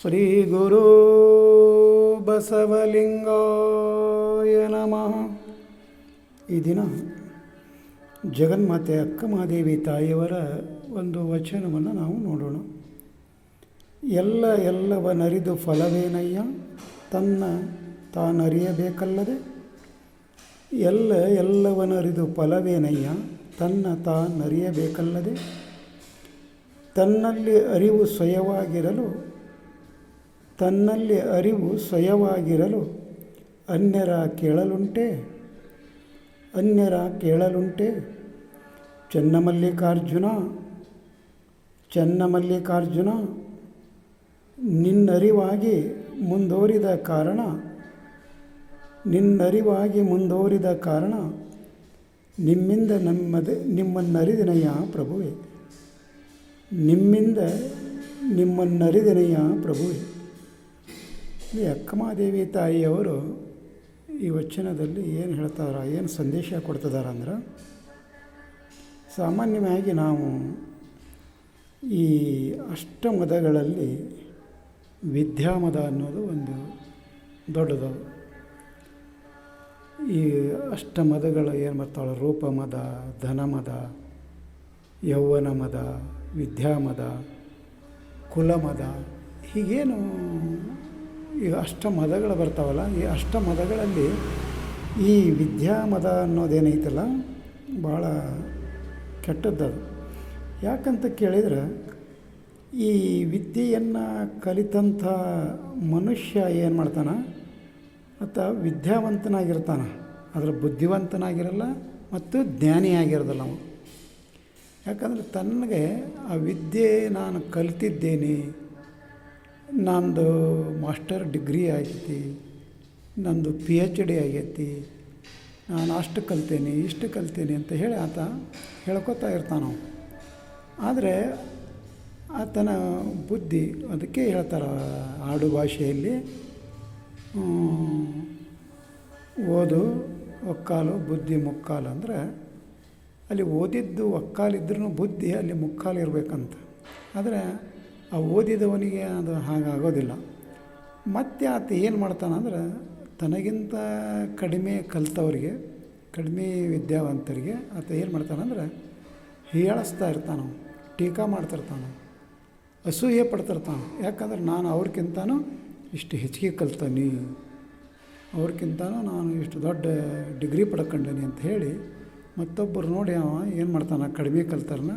ಶ್ರೀ ಗುರು ಬಸವಲಿಂಗಾಯ ನಮಃ. ಈ ದಿನ ಜಗನ್ಮಾತೆ ಅಕ್ಕ ಮಹಾದೇವಿ ತಾಯಿಯವರ ಒಂದು ವಚನವನ್ನು ನಾವು ನೋಡೋಣ. ಎಲ್ಲವನರಿದು ಫಲವೇನಯ್ಯ, ತನ್ನ ತಾನರಿಯಬೇಕಲ್ಲದೆ. ಎಲ್ಲವನರಿದು ಫಲವೇನಯ್ಯ, ತನ್ನ ತಾನರಿಯಬೇಕಲ್ಲದೆ. ತನ್ನಲ್ಲಿ ಅರಿವು ಸ್ವಯವಾಗಿರಲು ಅನ್ಯರ ಕೇಳಲುಂಟೆ. ಚನ್ನಮಲ್ಲಿಕಾರ್ಜುನ ನಿನ್ನರಿವಾಗಿ ಮುಂದೋರಿದ ಕಾರಣ ನಿಮ್ಮಿಂದ ನಿಮ್ಮನ್ನರಿದಿನಯ್ಯ ಪ್ರಭುವೆ. ಈ ಅಕ್ಕಮಹಾದೇವಿ ತಾಯಿಯವರು ಈ ವಚನದಲ್ಲಿ ಏನು ಹೇಳ್ತಾರ, ಏನು ಸಂದೇಶ ಕೊಡ್ತಿದ್ದಾರೆ ಅಂದ್ರೆ, ಸಾಮಾನ್ಯವಾಗಿ ನಾವು ಈ ಅಷ್ಟಮದಗಳಲ್ಲಿ ವಿದ್ಯಾಮದ ಅನ್ನೋದು ಒಂದು ದೊಡ್ಡದು. ಈ ಅಷ್ಟಮದಗಳು ಏನು ಬರ್ತಾವೆ, ರೂಪಮದ, ಧನಮದ, ಯೌವನ ಮದ, ವಿದ್ಯಾಮದ, ಕುಲಮದ, ಹೀಗೇನು ಈ ಅಷ್ಟಮದಗಳು ಬರ್ತಾವಲ್ಲ, ಈ ಅಷ್ಟಮದಗಳಲ್ಲಿ ಈ ವಿದ್ಯಾಮದ ಅನ್ನೋದೇನೈತಲ್ಲ ಭಾಳ ಕೆಟ್ಟದ್ದದು. ಯಾಕಂತ ಕೇಳಿದರೆ, ಈ ವಿದ್ಯೆಯನ್ನು ಕಲಿತಂಥ ಮನುಷ್ಯ ಏನು ಮಾಡ್ತಾನೆ, ಆತ ವಿದ್ಯಾವಂತನಾಗಿರ್ತಾನೆ, ಆದರೆ ಬುದ್ಧಿವಂತನಾಗಿರಲ್ಲ ಮತ್ತು ಜ್ಞಾನಿಯಾಗಿರೋದಿಲ್ಲ ಅವನು. ಯಾಕಂದರೆ ತನಗೆ ಆ ವಿದ್ಯೆ ನಾನು ಕಲಿತಿದ್ದೇನೆ, ನಂದು ಮಾಸ್ಟರ್ ಡಿಗ್ರಿ ಆಗೈತಿ, ನಂದು PhD ಆಗೈತಿ, ನಾನು ಅಷ್ಟು ಕಲ್ತೇನೆ ಇಷ್ಟು ಕಲ್ತೇನೆ ಅಂತ ಹೇಳಿ ಆತ ಹೇಳ್ಕೊತಾ ಇರ್ತಾನೆ. ಆದರೆ ಆತನ ಬುದ್ಧಿ, ಅದಕ್ಕೆ ಹೇಳ್ತಾರೆ ಆಡು ಭಾಷೆಯಲ್ಲಿ, ಓದು ಒಕ್ಕಾಲು ಬುದ್ಧಿ ಮುಕ್ಕಾಲು. ಅಂದರೆ ಅಲ್ಲಿ ಓದಿದ್ದು ಒಕ್ಕಾಲಿದ್ರೂ ಬುದ್ಧಿ ಅಲ್ಲಿ ಮುಕ್ಕಾಲು ಇರಬೇಕಂತ. ಆದರೆ ಆ ಓದಿದವನಿಗೆ ಅದು ಹಾಗಾಗೋದಿಲ್ಲ. ಮತ್ತು ಆತ ಏನು ಮಾಡ್ತಾನಂದ್ರೆ, ತನಗಿಂತ ಕಡಿಮೆ ಕಲಿತವ್ರಿಗೆ, ಕಡಿಮೆ ವಿದ್ಯಾವಂತರಿಗೆ ಆತ ಏನು ಮಾಡ್ತಾನಂದ್ರೆ ಹೀಯಾಳಿಸ್ತಾ ಇರ್ತಾನೆ, ಟೀಕಾ ಮಾಡ್ತಿರ್ತಾನೆ, ಅಸೂಯೆ ಪಡ್ತಿರ್ತಾನೆ. ಯಾಕಂದ್ರೆ ನಾನು ಅವ್ರಿಗಿಂತನೂ ಇಷ್ಟು ಹೆಚ್ಚಿಗೆ ಕಲ್ತಾನೆ, ಅವ್ರಿಗಿಂತನೂ ನಾನು ಇಷ್ಟು ದೊಡ್ಡ ಡಿಗ್ರಿ ಪಡ್ಕೊಂಡೀನಿ ಅಂತ ಹೇಳಿ ಮತ್ತೊಬ್ಬರು ನೋಡಿ ಅವ ಏನು ಮಾಡ್ತಾನೆ, ಕಡಿಮೆ ಕಲ್ತಾರನ್ನ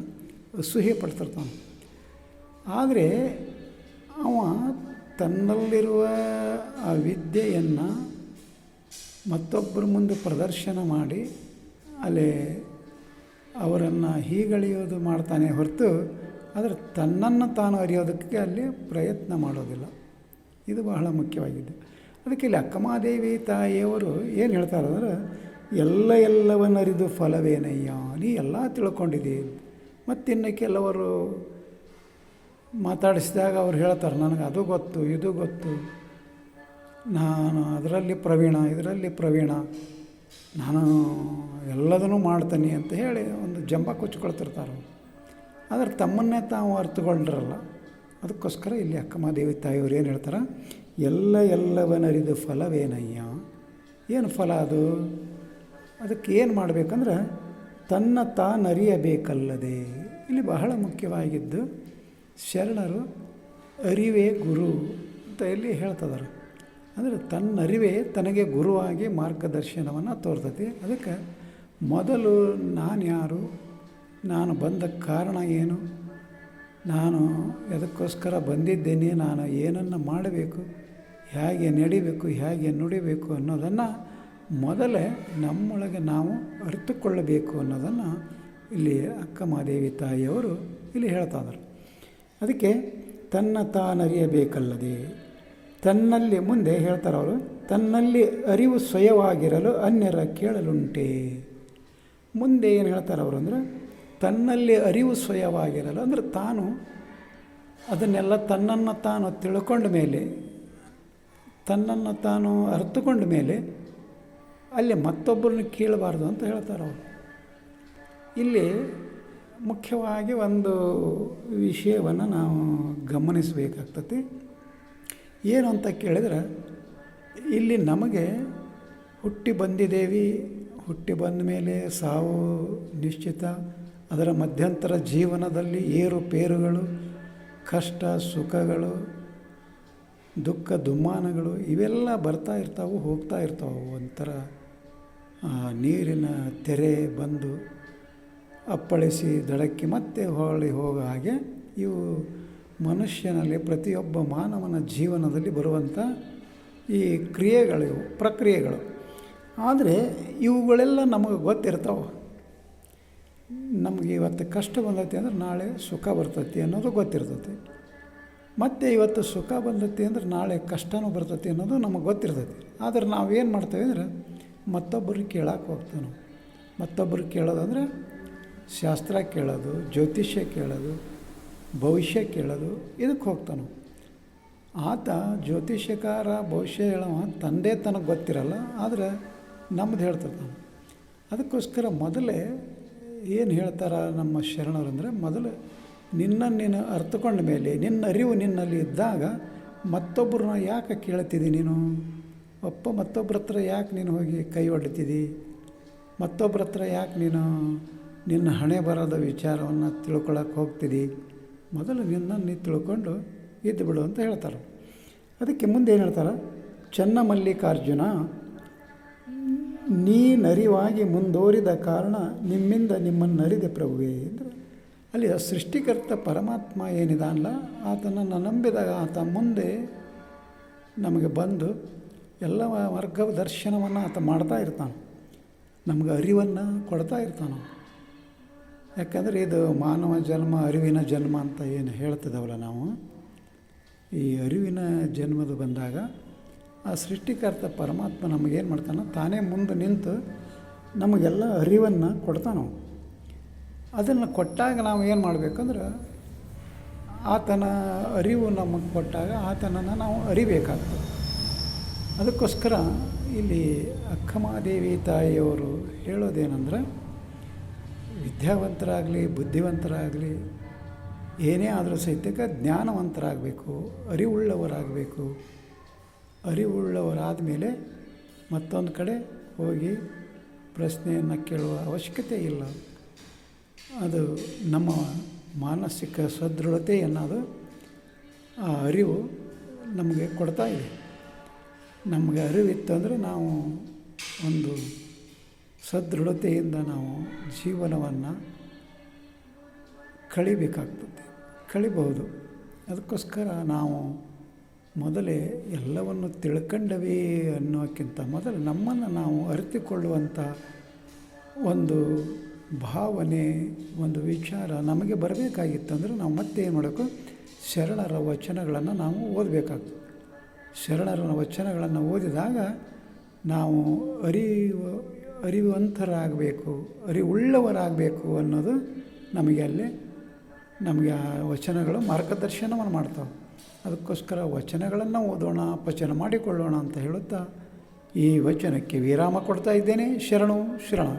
ಅಸೂಯೆ ಪಡ್ತಿರ್ತಾನೆ. ಆದರೆ ಅವ ತನ್ನಲ್ಲಿರುವ ಆ ವಿದ್ಯೆಯನ್ನು ಮತ್ತೊಬ್ಬರ ಮುಂದೆ ಪ್ರದರ್ಶನ ಮಾಡಿ ಅಲ್ಲಿ ಅವರನ್ನು ಹೀಗಳೆಯೋದು ಮಾಡ್ತಾನೆ ಹೊರತು, ಆದರೆ ತನ್ನನ್ನು ತಾನು ಅರಿಯೋದಕ್ಕೆ ಅಲ್ಲಿ ಪ್ರಯತ್ನ ಮಾಡೋದಿಲ್ಲ. ಇದು ಬಹಳ ಮುಖ್ಯವಾಗಿದೆ. ಅದಕ್ಕೆ ಇಲ್ಲಿ ಅಕ್ಕಮಹಾದೇವಿ ತಾಯಿಯವರು ಏನು ಹೇಳ್ತಾರೆ ಅಂದ್ರೆ, ಎಲ್ಲವನ್ನರಿದು ಫಲವೇನಯ್ಯ, ನೀ ಎಲ್ಲ ತಿಳ್ಕೊಂಡಿದ್ದೀ. ಮತ್ತಿನ್ನು ಕೆಲವರು ಮಾತಾಡಿಸಿದಾಗ ಅವ್ರು ಹೇಳ್ತಾರೆ, ನನಗೆ ಅದು ಗೊತ್ತು ಇದು ಗೊತ್ತು, ನಾನು ಅದರಲ್ಲಿ ಪ್ರವೀಣ, ನಾನು ಎಲ್ಲದನ್ನೂ ಮಾಡ್ತೀನಿ ಅಂತ ಹೇಳಿ ಒಂದು ಜಂಬ ಕೊಚ್ಕೊಳ್ತಿರ್ತಾರೆ. ಆದರೆ ತಮ್ಮನ್ನೇ ತಾವು ಅರ್ಥಗೊಂಡಿರಲ್ಲ. ಅದಕ್ಕೋಸ್ಕರ ಇಲ್ಲಿ ಅಕ್ಕಮಹಾದೇವಿ ತಾಯಿಯವರು ಏನು ಹೇಳ್ತಾರೆ, ಎಲ್ಲವನ್ನರಿದು ಫಲವೇನಯ್ಯ. ಏನು ಫಲ ಅದು? ಅದಕ್ಕೆ ಏನು ಮಾಡಬೇಕಂದ್ರೆ ತನ್ನ ತಾನರಿಯಬೇಕಲ್ಲದೆ. ಇಲ್ಲಿ ಬಹಳ ಮುಖ್ಯವಾಗಿದ್ದು, ಶರಣರು ಅರಿವೇ ಗುರು ಅಂತ ಇಲ್ಲಿ ಹೇಳ್ತಿದ್ದಾರೆ. ಅಂದರೆ ತನ್ನರಿವೇ ತನಗೆ ಗುರುವಾಗಿ ಮಾರ್ಗದರ್ಶನವನ್ನು ತೋರ್ತತಿ. ಅದಕ್ಕೆ ಮೊದಲು ನಾನು ಯಾರು, ನಾನು ಬಂದ ಕಾರಣ ಏನು, ನಾನು ಎದಕ್ಕೋಸ್ಕರ ಬಂದಿದ್ದೇನೆ, ನಾನು ಏನನ್ನು ಮಾಡಬೇಕು, ಹೇಗೆ ನಡಿಬೇಕು, ಹೇಗೆ ನುಡಿಬೇಕು ಅನ್ನೋದನ್ನು ಮೊದಲೇ ನಮ್ಮೊಳಗೆ ನಾವು ಅರಿತುಕೊಳ್ಳಬೇಕು ಅನ್ನೋದನ್ನು ಇಲ್ಲಿ ಅಕ್ಕಮಹಾದೇವಿ ತಾಯಿಯವರು ಇಲ್ಲಿ ಹೇಳ್ತಾ ಇದ್ದಾರೆ. ಅದಕ್ಕೆ ತನ್ನ ತಾನರಿಯಬೇಕಲ್ಲದೆ, ತನ್ನಲ್ಲಿ ಮುಂದೆ ಹೇಳ್ತಾರೆ ಅವರು, ತನ್ನಲ್ಲಿ ಅರಿವು ಸ್ವಯವಾಗಿರಲು ಅನ್ಯರ ಕೇಳಲುಂಟೆ. ಮುಂದೆ ಏನು ಹೇಳ್ತಾರೆ ಅವರು ಅಂದರೆ, ತನ್ನಲ್ಲಿ ಅರಿವು ಸ್ವಯವಾಗಿರಲು ಅಂದರೆ ತಾನು ಅದನ್ನೆಲ್ಲ ತನ್ನನ್ನು ತಾನು ತಿಳ್ಕೊಂಡ ಮೇಲೆ, ತನ್ನನ್ನು ತಾನು ಅರ್ಥಕೊಂಡ ಮೇಲೆ ಅಲ್ಲಿ ಮತ್ತೊಬ್ಬರನ್ನ ಕೇಳಬಾರ್ದು ಅಂತ ಹೇಳ್ತಾರೆ ಅವರು. ಇಲ್ಲಿ ಮುಖ್ಯವಾಗಿ ಒಂದು ವಿಷಯವನ್ನು ನಾವು ಗಮನಿಸಬೇಕಾಗ್ತತಿ. ಏನು ಅಂತ ಕೇಳಿದ್ರೆ, ಇಲ್ಲಿ ನಮಗೆ ಹುಟ್ಟಿ ಬಂದಿದ್ದೇವೆ, ಹುಟ್ಟಿ ಬಂದ ಮೇಲೆ ಸಾವು ನಿಶ್ಚಿತ, ಅದರ ಮಧ್ಯಂತರ ಜೀವನದಲ್ಲಿ ಏರುಪೇರುಗಳು, ಕಷ್ಟ ಸುಖಗಳು, ದುಃಖ ದುಮ್ಮಾನಗಳು ಇವೆಲ್ಲ ಬರ್ತಾ ಇರ್ತಾವೆ, ಹೋಗ್ತಾ ಇರ್ತಾವೆ. ಒಂಥರ ನೀರಿನ ತೆರೆ ಬಂದು ಅಪ್ಪಳಿಸಿ ದಡಕ್ಕೆ ಮತ್ತೆ ಹೊಳ್ಳಿ ಹೋಗೋ ಹಾಗೆ ಇವು ಮನುಷ್ಯನಲ್ಲಿ ಪ್ರತಿಯೊಬ್ಬ ಮಾನವನ ಜೀವನದಲ್ಲಿ ಬರುವಂಥ ಈ ಕ್ರಿಯೆಗಳು, ಪ್ರಕ್ರಿಯೆಗಳು. ಆದರೆ ಇವುಗಳೆಲ್ಲ ನಮಗೆ ಗೊತ್ತಿರ್ತಾವೆ. ನಮಗೆ ಇವತ್ತು ಕಷ್ಟ ಬಂದೈತಿ ಅಂದ್ರೆ ನಾಳೆ ಸುಖ ಬರ್ತೈತಿ ಅನ್ನೋದು ಗೊತ್ತಿರ್ತೈತಿ. ಮತ್ತು ಇವತ್ತು ಸುಖ ಬಂದೈತಿ ಅಂದ್ರೆ ನಾಳೆ ಕಷ್ಟನೂ ಬರ್ತೈತಿ ಅನ್ನೋದು ನಮಗೆ ಗೊತ್ತಿರ್ತೈತಿ. ಆದರೆ ನಾವೇನು ಮಾಡ್ತೇವೆ ಅಂದರೆ ಮತ್ತೊಬ್ಬರಿಗೆ ಕೇಳಕ್ಕೆ ಹೋಗ್ತೇವೆ ನಾವು. ಮತ್ತೊಬ್ಬರಿಗೆ ಕೇಳೋದಂದರೆ ಶಾಸ್ತ್ರ ಕೇಳೋದು, ಜ್ಯೋತಿಷ್ಯ ಕೇಳೋದು, ಭವಿಷ್ಯ ಕೇಳೋದು, ಇದಕ್ಕೆ ಹೋಗ್ತಾನೆ. ಆತ ಜ್ಯೋತಿಷ್ಯಕಾರ ಭವಿಷ್ಯ ಹೇಳೋವ ತಂದೆ ತನಗೆ ಗೊತ್ತಿರಲ್ಲ, ಆದರೆ ನಮ್ದು ಹೇಳ್ತಿರ್ತಾನೆ. ಅದಕ್ಕೋಸ್ಕರ ಮೊದಲೇ ಏನು ಹೇಳ್ತಾರೆ ನಮ್ಮ ಶರಣರು ಅಂದರೆ, ಮೊದಲು ನಿನ್ನನ್ನು ನೀನು ಅರ್ಥಕೊಂಡ ಮೇಲೆ, ನಿನ್ನ ಅರಿವು ನಿನ್ನಲ್ಲಿ ಇದ್ದಾಗ ಮತ್ತೊಬ್ಬರನ್ನ ಯಾಕೆ ಕೇಳ್ತಿದ್ದಿ ನೀನು? ಮತ್ತೊಬ್ಬರ ಹತ್ರ ಯಾಕೆ ನೀನು ಹೋಗಿ ಕೈ ಹೊಡಿತಿದ್ದಿ? ಮತ್ತೊಬ್ಬರ ಹತ್ರ ಯಾಕೆ ನೀನು ನಿನ್ನ ಹಣೆ ಬರದ ವಿಚಾರವನ್ನು ತಿಳ್ಕೊಳಕ್ಕೆ ಹೋಗ್ತಿದ್ದಿ? ಮೊದಲು ನಿನ್ನನ್ನು ನೀ ತಿಳ್ಕೊಂಡು ಇದ್ದು ಬಿಡು ಅಂತ ಹೇಳ್ತಾರೆ. ಅದಕ್ಕೆ ಮುಂದೆ ಏನು ಹೇಳ್ತಾರೆ, ಚನ್ನಮಲ್ಲಿಕಾರ್ಜುನ ನೀನರಿವಾಗಿ ಮುಂದುವರಿದ ಕಾರಣ ನಿಮ್ಮಿಂದ ನಿಮ್ಮನ್ನು ಅರಿದೆ ಪ್ರಭುವೇ ಅಂದರೆ, ಅಲ್ಲಿ ಸೃಷ್ಟಿಕರ್ತ ಪರಮಾತ್ಮ ಏನಿದಾನಲ್ಲ, ಆತನನ್ನು ನಂಬಿದಾಗ ಆತ ಮುಂದೆ ನಮಗೆ ಬಂದು ಎಲ್ಲ ಮಾರ್ಗದರ್ಶನವನ್ನು ಆತ ಮಾಡ್ತಾ ಇರ್ತಾನೆ, ನಮಗೆ ಅರಿವನ್ನು ಕೊಡ್ತಾ ಇರ್ತಾನೆ. ಯಾಕಂದರೆ ಇದು ಮಾನವ ಜನ್ಮ, ಅರಿವಿನ ಜನ್ಮ ಅಂತ ಏನು ಹೇಳ್ತಿದ್ದಾವಲ್ಲ ನಾವು, ಈ ಅರಿವಿನ ಜನ್ಮದ ಬಂದಾಗ ಆ ಸೃಷ್ಟಿಕರ್ತ ಪರಮಾತ್ಮ ನಮಗೇನು ಮಾಡ್ತಾನೆ, ತಾನೇ ಮುಂದೆ ನಿಂತು ನಮಗೆಲ್ಲ ಅರಿವನ್ನು ಕೊಡ್ತಾನೆ. ಅದನ್ನು ಕೊಟ್ಟಾಗ ನಾವು ಏನು ಮಾಡಬೇಕಂದ್ರೆ, ಆತನ ಅರಿವು ನಮಗೆ ಕೊಟ್ಟಾಗ ಆತನನ್ನು ನಾವು ಅರಿಬೇಕಾಗ್ತದೆ. ಅದಕ್ಕೋಸ್ಕರ ಇಲ್ಲಿ ಅಕ್ಕಮಹಾದೇವಿ ತಾಯಿಯವರು ಹೇಳೋದೇನೆಂದ್ರೆ, ವಿದ್ಯಾವಂತರಾಗಲಿ ಬುದ್ಧಿವಂತರಾಗಲಿ ಏನೇ ಆದರೂ ಸಹಿತ ಜ್ಞಾನವಂತರಾಗಬೇಕು, ಅರಿವುಳ್ಳವರಾಗಬೇಕು. ಅರಿವುಳ್ಳವರಾದ ಮೇಲೆ ಮತ್ತೊಂದು ಕಡೆ ಹೋಗಿ ಪ್ರಶ್ನೆಯನ್ನು ಕೇಳುವ ಅವಶ್ಯಕತೆ ಇಲ್ಲ. ಅದು ನಮ್ಮ ಮಾನಸಿಕ ಸದೃಢತೆ ಅನ್ನೋದು ಆ ಅರಿವು ನಮಗೆ ಕೊಡ್ತಾ ಇದೆ. ನಮಗೆ ಅರಿವಿತ್ತಂದರೆ ನಾವು ಒಂದು ಸದೃಢತೆಯಿಂದ ನಾವು ಜೀವನವನ್ನು ಕಳಿಬಹುದು. ಅದಕ್ಕೋಸ್ಕರ ನಾವು ಮೊದಲೇ ಎಲ್ಲವನ್ನು ತಿಳ್ಕೊಂಡವೇ ಅನ್ನೋಕ್ಕಿಂತ ಮೊದಲು ನಮ್ಮನ್ನು ನಾವು ಅರಿತುಕೊಳ್ಳುವಂಥ ಒಂದು ಭಾವನೆ, ಒಂದು ವಿಚಾರ ನಮಗೆ ಬರಬೇಕಾಗಿತ್ತಂದ್ರೆ ನಾವು ಮತ್ತೆ ಏನು ಮಾಡಬೇಕು, ಶರಣರ ವಚನಗಳನ್ನು ನಾವು ಓದಬೇಕಾಗ್ತದೆ. ಶರಣರ ವಚನಗಳನ್ನು ಓದಿದಾಗ ನಾವು ಅರಿವಂತರಾಗಬೇಕು, ಅರಿವುಳ್ಳವರಾಗಬೇಕು ಅನ್ನೋದು ನಮಗೆ ಆ ವಚನಗಳು ಮಾರ್ಗದರ್ಶನವನ್ನು ಮಾಡ್ತಾವೆ. ಅದಕ್ಕೋಸ್ಕರ ವಚನಗಳನ್ನು ಓದೋಣ, ಪಚನ ಮಾಡಿಕೊಳ್ಳೋಣ ಅಂತ ಹೇಳುತ್ತಾ ಈ ವಚನಕ್ಕೆ ವಿರಾಮ ಕೊಡ್ತಾ ಇದ್ದೇನೆ. ಶರಣು ಶರಣ.